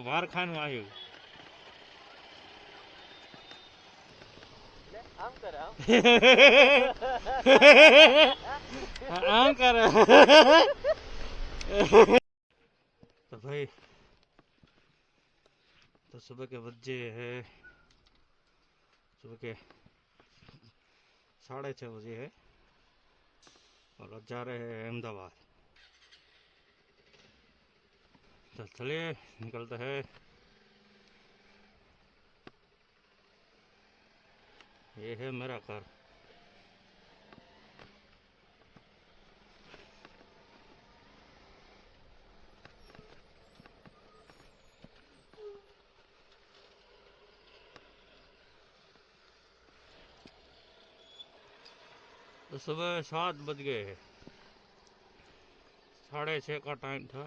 ભારખાનું આવ્યું. આમ કરે આમ કરે. तो भाई तो सुबह के बजे है, सुबह के 6:30 बजे है और अब जा रहे हैं अहमदाबाद. तो चलिए निकलते हैं. ये है मेरा घर. तो सुबह 7 बज गए हैं. 6:30 का टाइम था.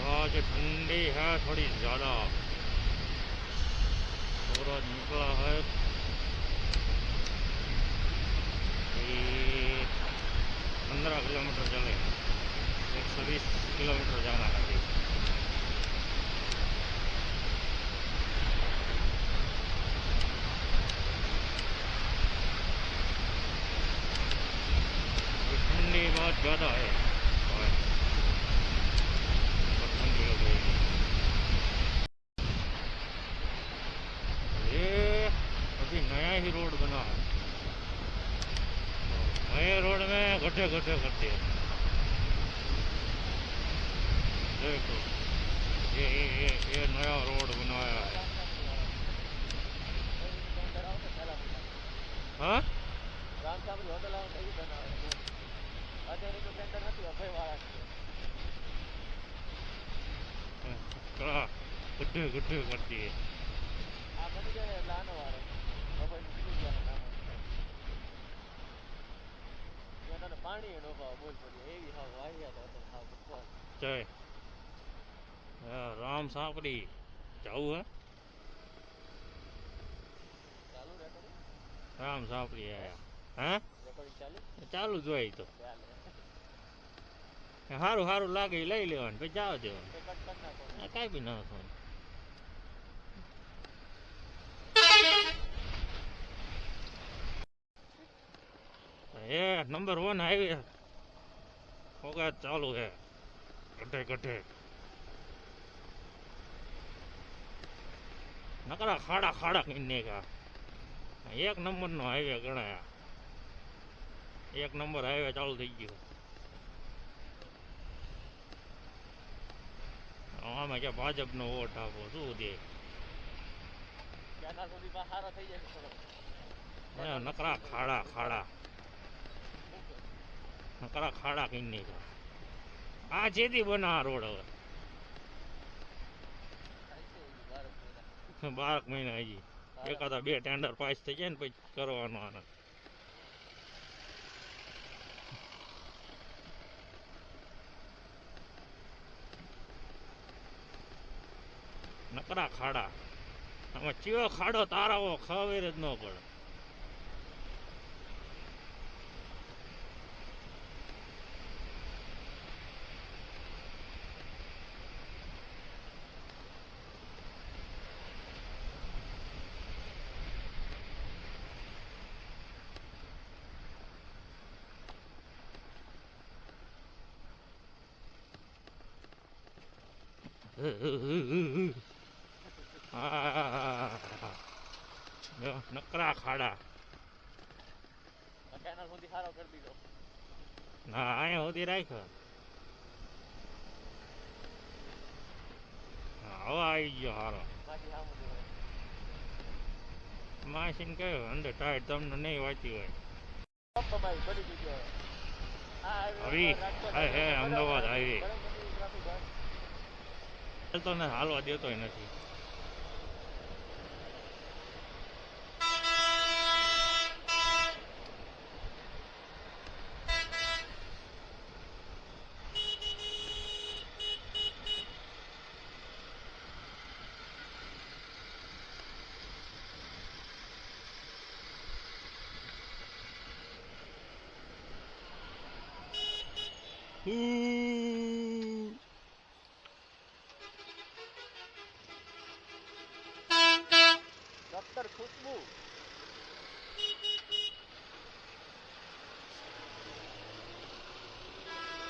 आज ठंडी है थोड़ी ज्यादा. सूरज निकला है. 15 किलोमीटर चले. 120 किलोमीटर जाना है. ठंडी बहुत ज़्यादा है. बहुत ठंडी हो गई. ये अभी नया ही रोड बना है. नए रोड में गड्ढे गड्ढे गड्ढे. देखो ये नया रोड बनाया है. हाँ गड्ढे गड्ढे करती है. जय राम सापड़ी जाऊ है. राम सापड़ी आया. हाँ चालू જ હોય. તો સારું સારું લાગે લઈ લેવાનું પછી જાવ દેવાનું. કાંઈ બી નાખવાનું. ये नंबर 1 हाईवे होगा चालू है. गड्ढे गड्ढे नकरा खाड़ा खाड़ा किन्ने का. 1 नंबर नो हाईवे गणाया. 1 नंबर हाईवे चालू થઈ ગયો. આમાં કે ભાજપનો વોટ આપો શું દે. નકરા ખાડા ખાડા નકરા ખાડા કિન્ને का. આ જેથી બના રોડ હવે 12 મહિના હજી. એકાદા 2 ટેન્ડર પાસ થઈ જાય ને પછી કરવાનો આને. નકરા ખાડા. આમાં ચિયો ખાડો તારાવો ખબર જ ન પડે. નકરા ખાડા. ના અહીંયા સુધી રાખ્યો. હવે આવી ગયો હારો. માસીને કહ્યું અંદર ટાઈટ તમને નહીં વાંચી હોય. હવે હે અમદાવાદ હાઈવે તો ને હાલવા દેતો નથી.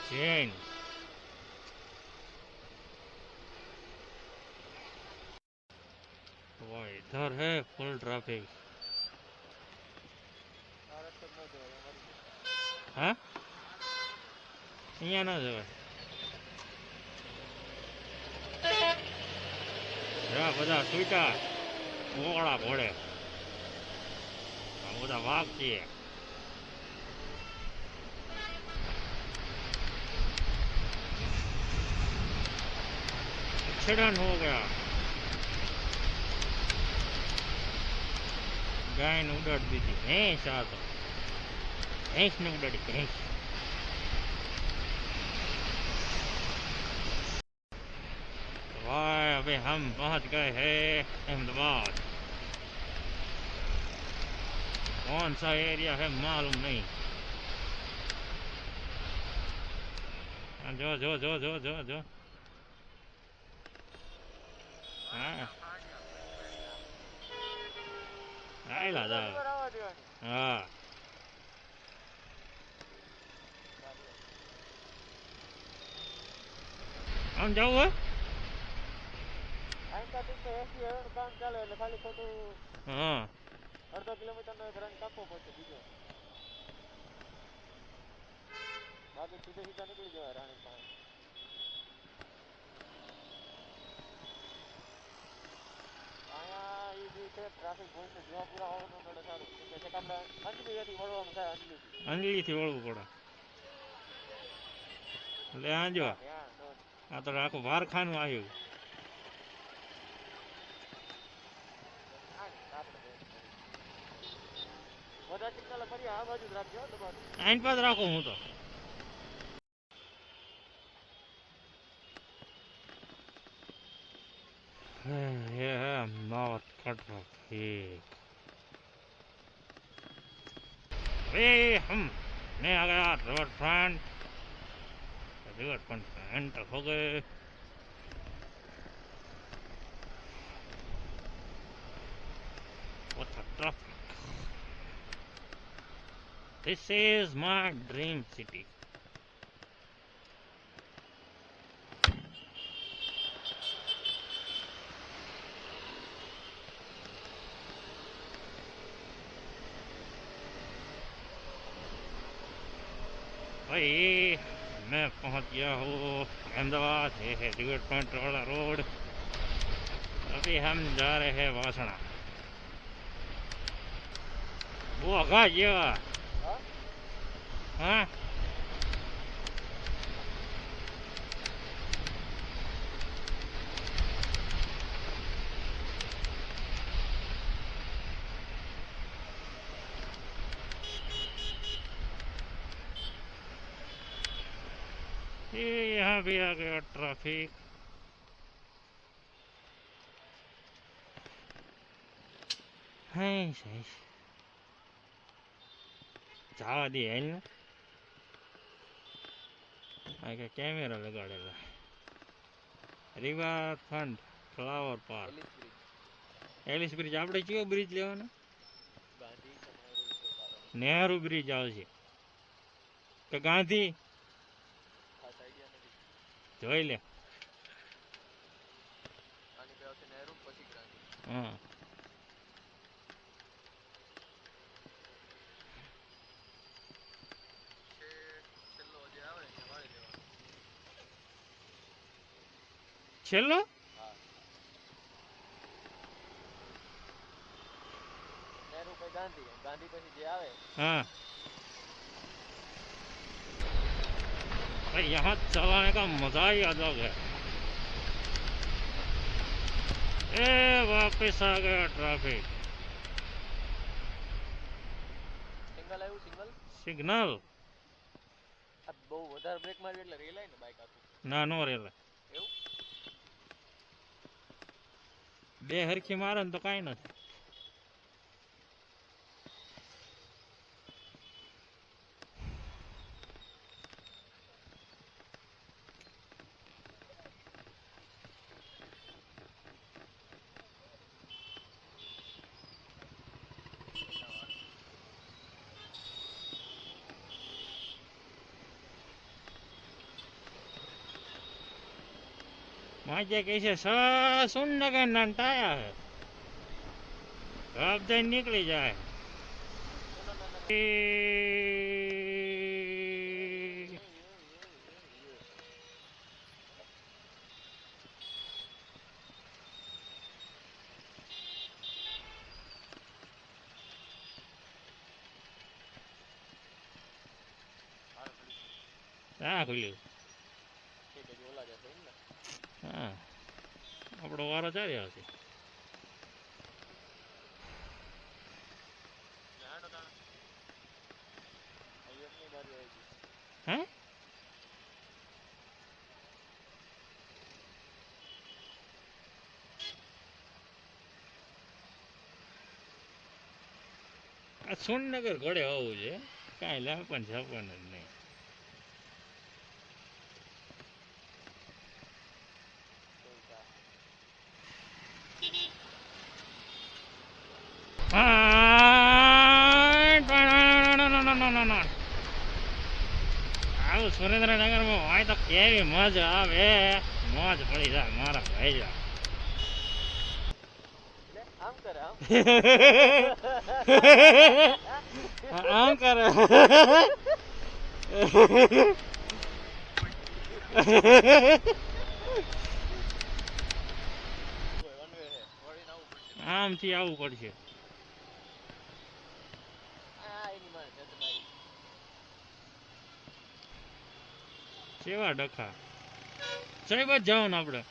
चेन वो इधर है फुल ट्रैफिक। हाँ અહીંયા ના જવાય બધા છૂટા મોકળા ઘોડે બધા વાઘ છે एक्सीडेंट हो गया गाय ने उड़ाड़ दी थी भैंस आ तो भैंस ने उड़ाड़ी भैंस भाई अभी हम पहुंच गए हैं अहमदाबाद कौन सा एरिया है मालूम नहीं जो जो जो जो जो जो हाँ आयला जा हाँ हम जाऊ है काम ચાલે એટલે ખાલી ખોટું હા અડધો કિલોમીટરનો એક રન કાપવો પડશે બીજો બાકી સીધે સીધા નીકળી જવાય રાણી પાસે અહીંયા એ જે છે ટ્રાફિક પોલીસને જોવા પૂરા હોવાનું મળે સારું કે છે કે આપણે અંજલીથી વળવાનું થાય અંજલીથી વળવું પડે એટલે આ જો આ તો આખું વારખાનું આવ્યું આઈન પાસ રાખો હું તો ये है अहमदाबाद का ट्रैफिक अरे मैं आ गया रिवर फ्रंट एंटर हो गए What a traffic! This is my dream city. भाई मैं पहुंच गया हूँ अहमदाबाद ये है रिवर फ्रंट वाला रोड अभी हम जा रहे हैं वासना वो आगा ये हाँ ये यहाँ भी आ गया ट्रैफिक है सही जावा दी है ना आगे कैमरा लगाड़ेला river front flower park Ellis bridge આપણે કયો બ્રિજ લેવાનો નેહરુ બ્રિજ આવશે કે ગાંધી જોઈ લે હા છેલ્લો गांधी પછી જે આવે हाँ भाई यहाँ चलाने का मजा ही अलग है ए वापस आ गया ट्रैफिक सिग्नल આવ્યું સિગ્નલ આ બહુ વધારે બ્રેક મારી એટલે રેલાય ને બાઈક આખું ના નો રેલાય એવું બે હરખી મારે ને તો કાઈ નથી माजे कैसे सुन नंटाया है अब दिन निकली जाए हाँ खुल्યું हाँ આપણો વારો ચાલ્યો હશે હે આ સોનનગર ઘોડે હોવું છે કાંઈ લાપણ છાપણ જ નહીં આવું સુરેન્દ્રનગરમાં હોય તો કેવી મજા આવે મોજ પડી જાય મારા ભાઈ આમ કરે આમથી આવવું પડશે કેવા ડખા સાહેબ જ જવાનું આપણે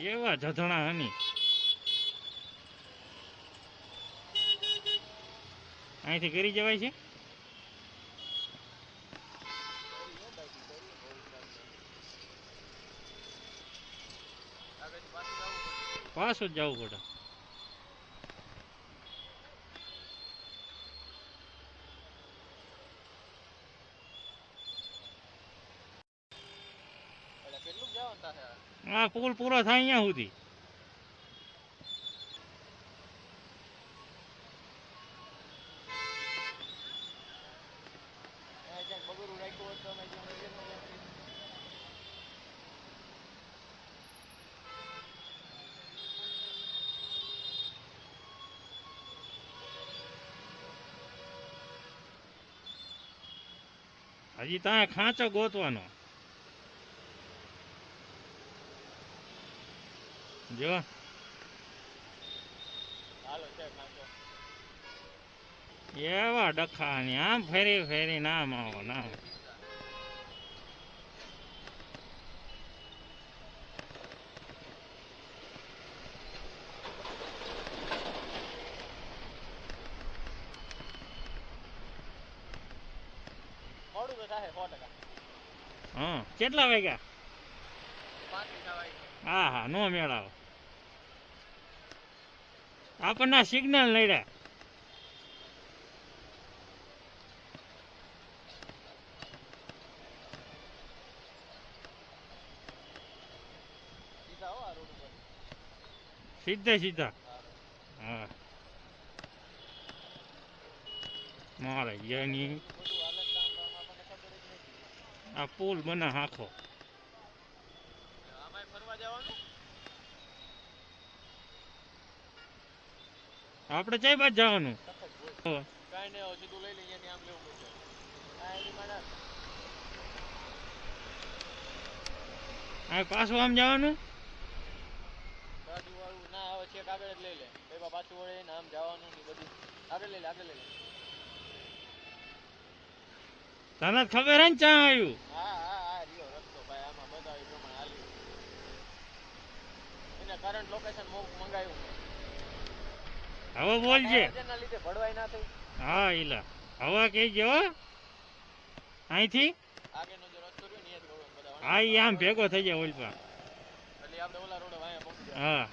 એવા જધણા હની અહીંથી કરી જવાય છે પાછું જ જવું પડે આ પુલ પૂરો થાય અહીંયા સુધી હજી ત્યાં ખાંચો ગોતવાનો જો એવા ડખા ને આમ ફેરી ફેરી નામ આવો નામ હા કેટલા વાગ્યા હા હા નો મેળાવો આપણને સિગ્નલ નહીં રે સીધે સીધા હા મારે યાની આ પુલ બના હાખો આપણે કઈ બાજુ જવાનું પાછું આમ જવાનું તને ખબર હે ને ચા આવ્યું હવે બોલજે હા ઈલા હવા કહેજે હો અહીંથી હા ઈ આમ ભેગો થઈ જાય ઓલપા હા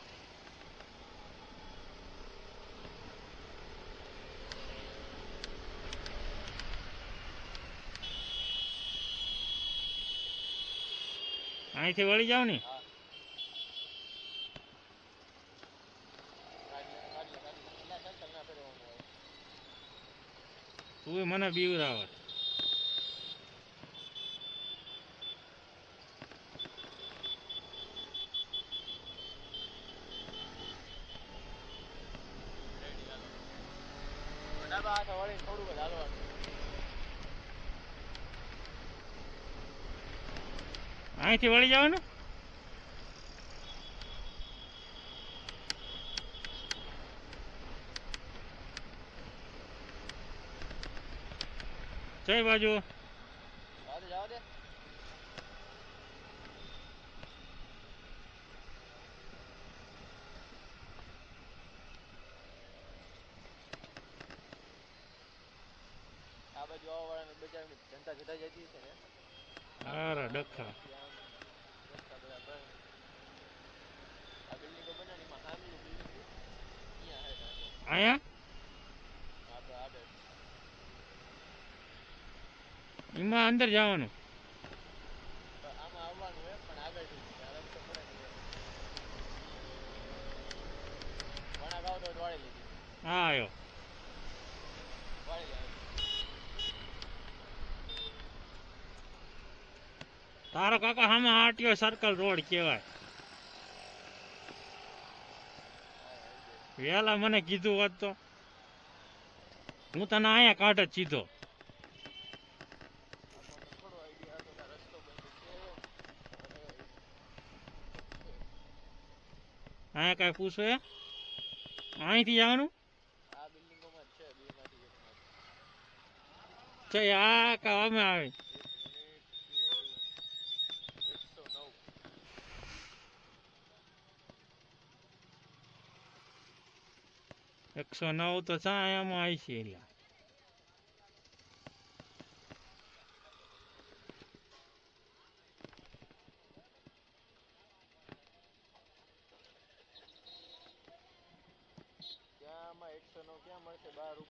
અહીંથી વળી જાવ ને તું મને બીવરાવે. અહીંથી વળી જવાનું. કઈ બાજુ? અરે ડખા. અહીંયા એમાં અંદર જવાનું. હા આવ્યો. તારો કાકા સામે આટીઓ સર્કલ રોડ કહેવાય. વેલા મને કીધું હોત તો હું તને અહીંયા કાઢ જ સીધો. અહીંયા કઈ પૂછો એ અહીંથી જવાનું છે. આ કા અમે આવે 109 તો ચા આમાં આવી છે.